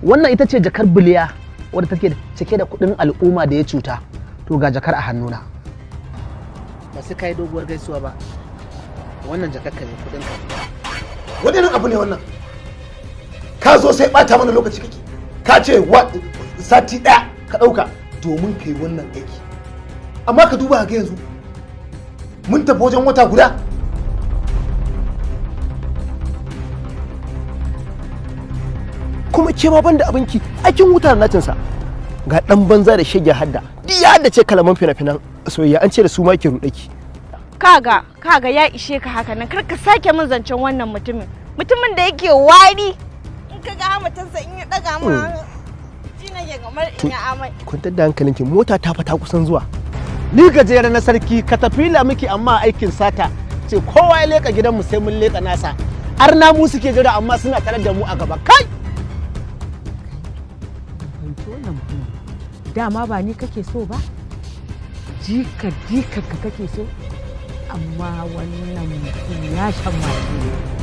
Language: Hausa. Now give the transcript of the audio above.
wannan ita ce jakar biliya wadda take cike da kuɗin al'umma da ya cuta. To ga jakar a hannuna. Ba sai kai doguwar gaisuwa ba. Wannan jakar ka ne kuɗin ka. Wani irin abu ne wannan? Ka zo sai ɓata mana lokaci kake. Ka ce sati ɗaya ka ɗauka domin kai wannan aiki. Amma ka duba ga yanzu mun tafi wajen wata guda. Kuma ke ma banda abinki aikin wuta na natinsa ga dan banza da shege hadda diya da ce kalaman fina-finan soyayya an ce da su ma ke rudaki. Kaga ya ishe ka haka nan kar ka sake min zancen wannan mutumin da yake wari in ka ga mutunsa in ya daga mu ji nake kamar in ya amai. Kwantar da hankalinki mota ta fata kusan zuwa. Ni gajeren na sarki katafila miki amma aikin sata ce kowa ya leka gidanmu sai mun leka nasa. Arna mu suke jira amma suna tare da mu a gaba kai. Dama ba ni kake so ba? Jika ka kake so? Amma wannan mutum ya shan mace.